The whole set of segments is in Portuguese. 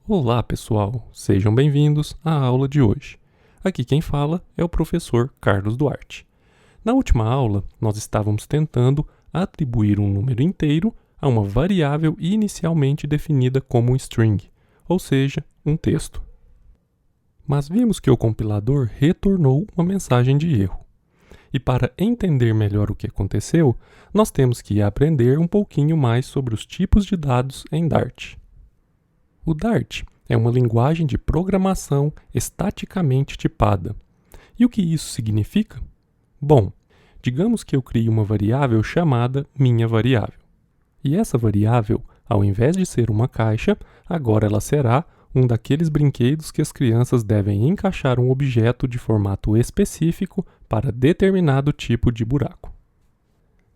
Olá, pessoal! Sejam bem-vindos à aula de hoje. Aqui quem fala é o professor Carlos Duarte. Na última aula, nós estávamos tentando atribuir um número inteiro a uma variável inicialmente definida como um string, ou seja, um texto. Mas vimos que o compilador retornou uma mensagem de erro. E para entender melhor o que aconteceu, nós temos que aprender um pouquinho mais sobre os tipos de dados em Dart. O Dart é uma linguagem de programação estaticamente tipada. E o que isso significa? Bom, digamos que eu crie uma variável chamada minha variável. E essa variável, ao invés de ser uma caixa, agora ela será um daqueles brinquedos que as crianças devem encaixar um objeto de formato específico para determinado tipo de buraco.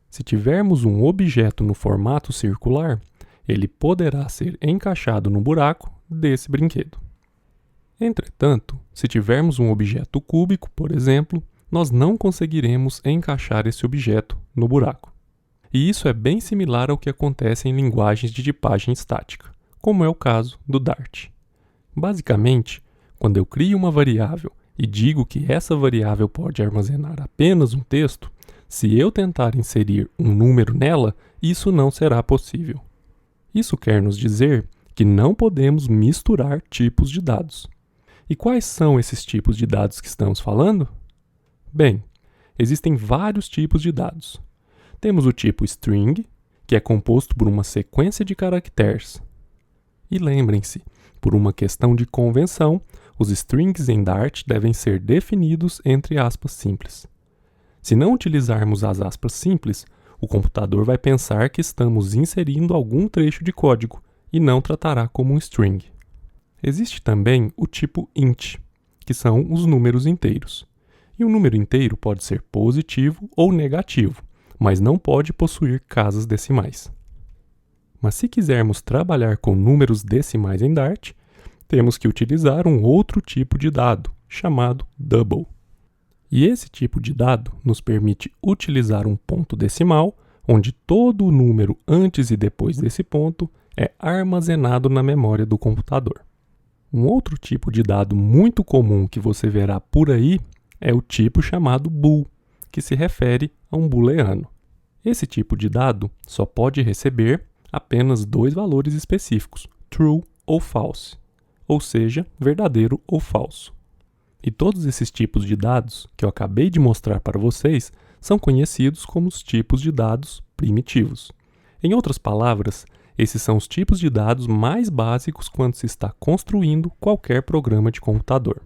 Se tivermos um objeto no formato circular, ele poderá ser encaixado no buraco desse brinquedo. Entretanto, se tivermos um objeto cúbico, por exemplo, nós não conseguiremos encaixar esse objeto no buraco. E isso é bem similar ao que acontece em linguagens de tipagem estática, como é o caso do Dart. Basicamente, quando eu crio uma variável e digo que essa variável pode armazenar apenas um texto, se eu tentar inserir um número nela, isso não será possível. Isso quer nos dizer que não podemos misturar tipos de dados. E quais são esses tipos de dados que estamos falando? Bem, existem vários tipos de dados. Temos o tipo string, que é composto por uma sequência de caracteres. E lembrem-se, por uma questão de convenção, os strings em Dart devem ser definidos entre aspas simples. Se não utilizarmos as aspas simples, o computador vai pensar que estamos inserindo algum trecho de código e não tratará como um string. Existe também o tipo int, que são os números inteiros. E um número inteiro pode ser positivo ou negativo, mas não pode possuir casas decimais. Mas se quisermos trabalhar com números decimais em Dart, temos que utilizar um outro tipo de dado, chamado double. E esse tipo de dado nos permite utilizar um ponto decimal, onde todo o número antes e depois desse ponto é armazenado na memória do computador. Um outro tipo de dado muito comum que você verá por aí é o tipo chamado bool, que se refere a um booleano. Esse tipo de dado só pode receber apenas dois valores específicos, true ou false, ou seja, verdadeiro ou falso. E todos esses tipos de dados que eu acabei de mostrar para vocês são conhecidos como os tipos de dados primitivos. Em outras palavras, esses são os tipos de dados mais básicos quando se está construindo qualquer programa de computador.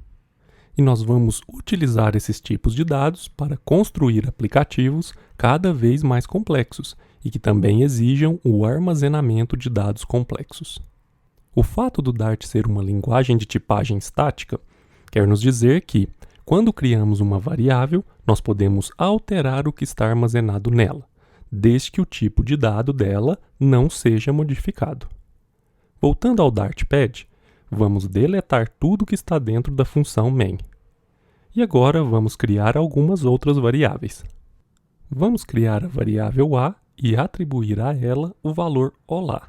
E nós vamos utilizar esses tipos de dados para construir aplicativos cada vez mais complexos e que também exijam o armazenamento de dados complexos. O fato do Dart ser uma linguagem de tipagem estática quer nos dizer que, quando criamos uma variável, nós podemos alterar o que está armazenado nela, desde que o tipo de dado dela não seja modificado. Voltando ao Dartpad, vamos deletar tudo que está dentro da função main. E agora vamos criar algumas outras variáveis. Vamos criar a variável a e atribuir a ela o valor olá.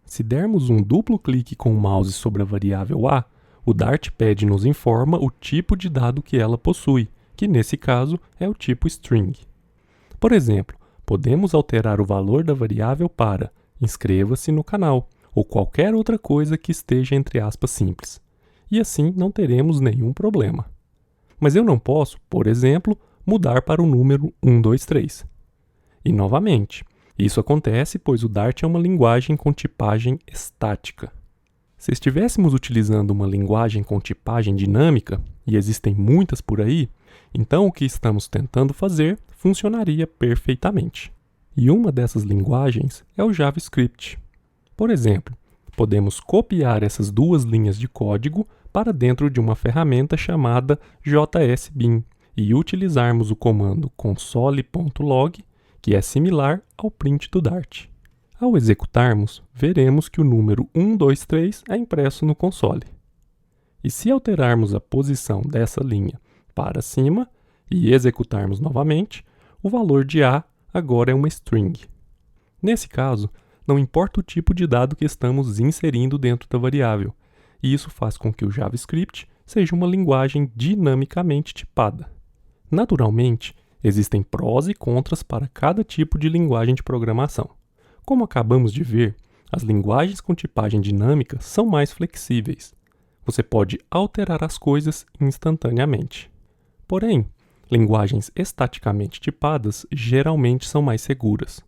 Se dermos um duplo clique com o mouse sobre a variável a, o Dartpad nos informa o tipo de dado que ela possui, que nesse caso é o tipo string. Por exemplo, podemos alterar o valor da variável para inscreva-se no canal, ou qualquer outra coisa que esteja entre aspas simples. E assim não teremos nenhum problema. Mas eu não posso, por exemplo, mudar para o número 123. E novamente, isso acontece pois o Dart é uma linguagem com tipagem estática. Se estivéssemos utilizando uma linguagem com tipagem dinâmica, e existem muitas por aí, então o que estamos tentando fazer funcionaria perfeitamente. E uma dessas linguagens é o JavaScript. Por exemplo, podemos copiar essas duas linhas de código para dentro de uma ferramenta chamada JSBin e utilizarmos o comando console.log, que é similar ao print do Dart. Ao executarmos, veremos que o número 123 é impresso no console. E se alterarmos a posição dessa linha para cima e executarmos novamente, o valor de a agora é uma string. Nesse caso, não importa o tipo de dado que estamos inserindo dentro da variável, e isso faz com que o JavaScript seja uma linguagem dinamicamente tipada. Naturalmente, existem prós e contras para cada tipo de linguagem de programação. Como acabamos de ver, as linguagens com tipagem dinâmica são mais flexíveis. Você pode alterar as coisas instantaneamente. Porém, linguagens estaticamente tipadas geralmente são mais seguras.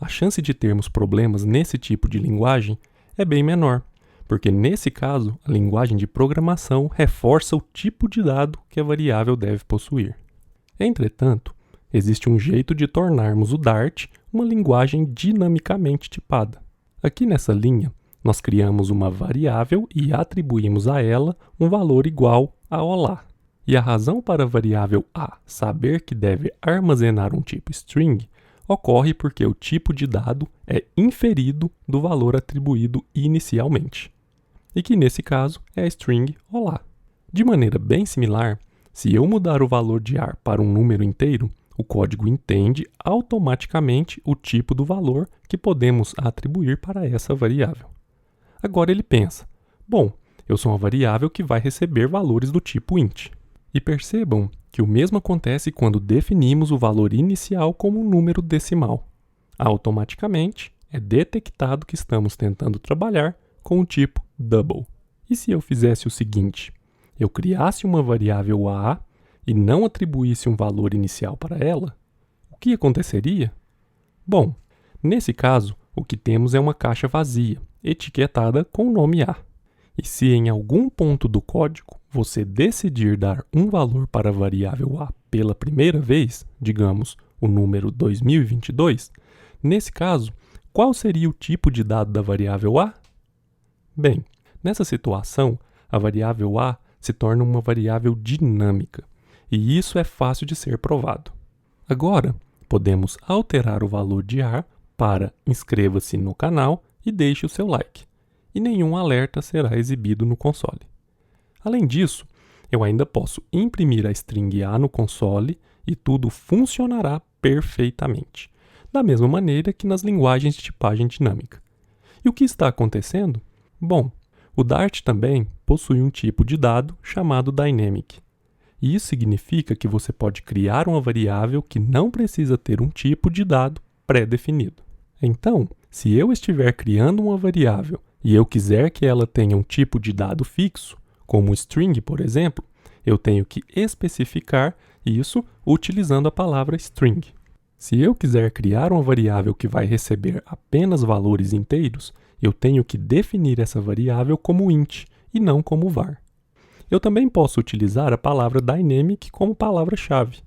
A chance de termos problemas nesse tipo de linguagem é bem menor, porque nesse caso, a linguagem de programação reforça o tipo de dado que a variável deve possuir. Entretanto, existe um jeito de tornarmos o Dart uma linguagem dinamicamente tipada. Aqui nessa linha, nós criamos uma variável e atribuímos a ela um valor igual a olá. E a razão para a variável a saber que deve armazenar um tipo string ocorre porque o tipo de dado é inferido do valor atribuído inicialmente, e que nesse caso é a string olá. De maneira bem similar, se eu mudar o valor de ar para um número inteiro, o código entende automaticamente o tipo do valor que podemos atribuir para essa variável. Agora ele pensa, bom, eu sou uma variável que vai receber valores do tipo int. E percebam que o mesmo acontece quando definimos o valor inicial como um número decimal. Automaticamente é detectado que estamos tentando trabalhar com o tipo double. E se eu fizesse o seguinte, eu criasse uma variável a e não atribuísse um valor inicial para ela, o que aconteceria? Bom, nesse caso, o que temos é uma caixa vazia, etiquetada com o nome a. E se em algum ponto do código você decidir dar um valor para a variável a pela primeira vez, digamos o número 2022, nesse caso, qual seria o tipo de dado da variável a? Bem, nessa situação, a variável a se torna uma variável dinâmica, e isso é fácil de ser provado. Agora, podemos alterar o valor de ar para inscreva-se no canal e deixe o seu like, e nenhum alerta será exibido no console. Além disso, eu ainda posso imprimir a string a no console e tudo funcionará perfeitamente, da mesma maneira que nas linguagens de tipagem dinâmica. E o que está acontecendo? Bom, o Dart também possui um tipo de dado chamado dynamic. E isso significa que você pode criar uma variável que não precisa ter um tipo de dado pré-definido. Então, se eu estiver criando uma variável e eu quiser que ela tenha um tipo de dado fixo, como string, por exemplo, eu tenho que especificar isso utilizando a palavra string. Se eu quiser criar uma variável que vai receber apenas valores inteiros, eu tenho que definir essa variável como int e não como var. Eu também posso utilizar a palavra dynamic como palavra-chave.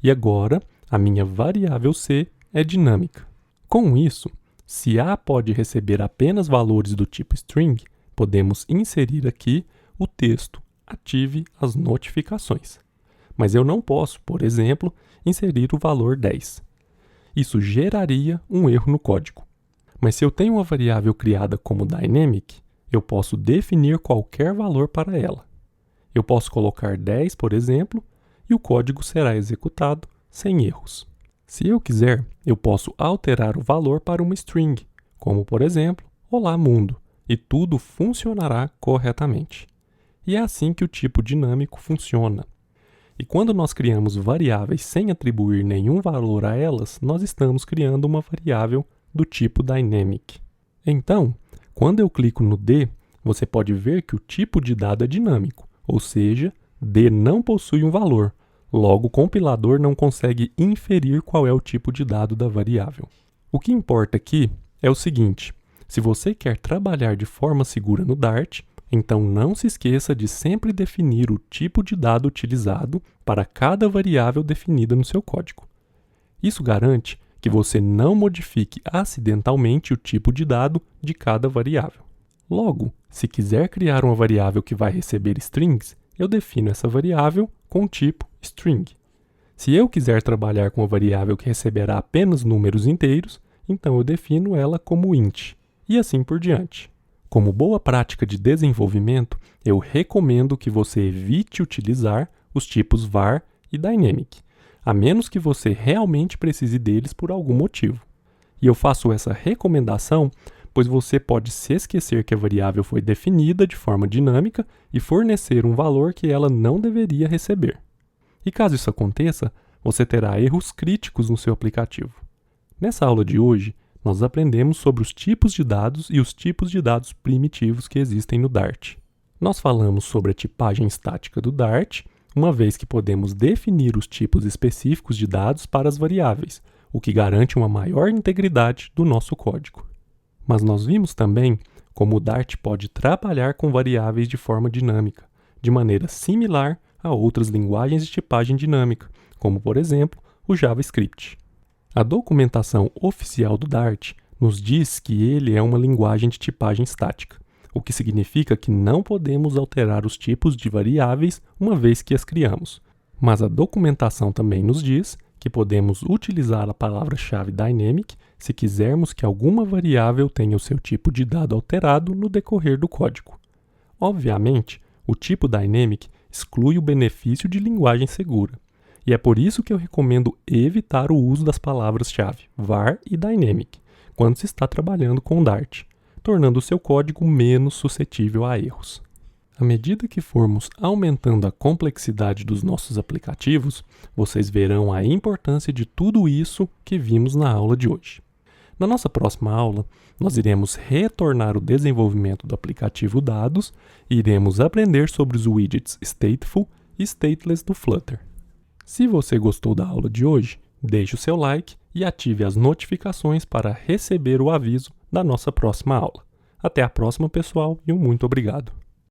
E agora, a minha variável c é dinâmica. Com isso, se a pode receber apenas valores do tipo string, podemos inserir aqui o texto ative as notificações. Mas eu não posso, por exemplo, inserir o valor 10. Isso geraria um erro no código. Mas se eu tenho uma variável criada como dynamic, eu posso definir qualquer valor para ela. Eu posso colocar 10, por exemplo, e o código será executado sem erros. Se eu quiser, eu posso alterar o valor para uma string, como por exemplo, olá mundo, e tudo funcionará corretamente. E é assim que o tipo dinâmico funciona. E quando nós criamos variáveis sem atribuir nenhum valor a elas, nós estamos criando uma variável do tipo dynamic. Então, quando eu clico no D, você pode ver que o tipo de dado é dinâmico, ou seja, D não possui um valor, logo o compilador não consegue inferir qual é o tipo de dado da variável. O que importa aqui é o seguinte, se você quer trabalhar de forma segura no Dart, então não se esqueça de sempre definir o tipo de dado utilizado para cada variável definida no seu código. Isso garante que você não modifique acidentalmente o tipo de dado de cada variável. Logo, se quiser criar uma variável que vai receber strings, eu defino essa variável com o tipo string. Se eu quiser trabalhar com uma variável que receberá apenas números inteiros, então eu defino ela como int, e assim por diante. Como boa prática de desenvolvimento, eu recomendo que você evite utilizar os tipos var e dynamic, a menos que você realmente precise deles por algum motivo. E eu faço essa recomendação pois você pode se esquecer que a variável foi definida de forma dinâmica e fornecer um valor que ela não deveria receber. E caso isso aconteça, você terá erros críticos no seu aplicativo. Nessa aula de hoje, nós aprendemos sobre os tipos de dados e os tipos de dados primitivos que existem no Dart. Nós falamos sobre a tipagem estática do Dart, uma vez que podemos definir os tipos específicos de dados para as variáveis, o que garante uma maior integridade do nosso código. Mas nós vimos também como o Dart pode trabalhar com variáveis de forma dinâmica, de maneira similar a outras linguagens de tipagem dinâmica, como por exemplo o JavaScript. A documentação oficial do Dart nos diz que ele é uma linguagem de tipagem estática, o que significa que não podemos alterar os tipos de variáveis uma vez que as criamos. Mas a documentação também nos diz que podemos utilizar a palavra-chave dynamic se quisermos que alguma variável tenha o seu tipo de dado alterado no decorrer do código. Obviamente, o tipo dynamic exclui o benefício de linguagem segura, e é por isso que eu recomendo evitar o uso das palavras-chave var e dynamic quando se está trabalhando com Dart, tornando o seu código menos suscetível a erros. À medida que formos aumentando a complexidade dos nossos aplicativos, vocês verão a importância de tudo isso que vimos na aula de hoje. Na nossa próxima aula, nós iremos retornar o desenvolvimento do aplicativo Dados e iremos aprender sobre os widgets Stateful e Stateless do Flutter. Se você gostou da aula de hoje, deixe o seu like e ative as notificações para receber o aviso da nossa próxima aula. Até a próxima, pessoal, e muito obrigado!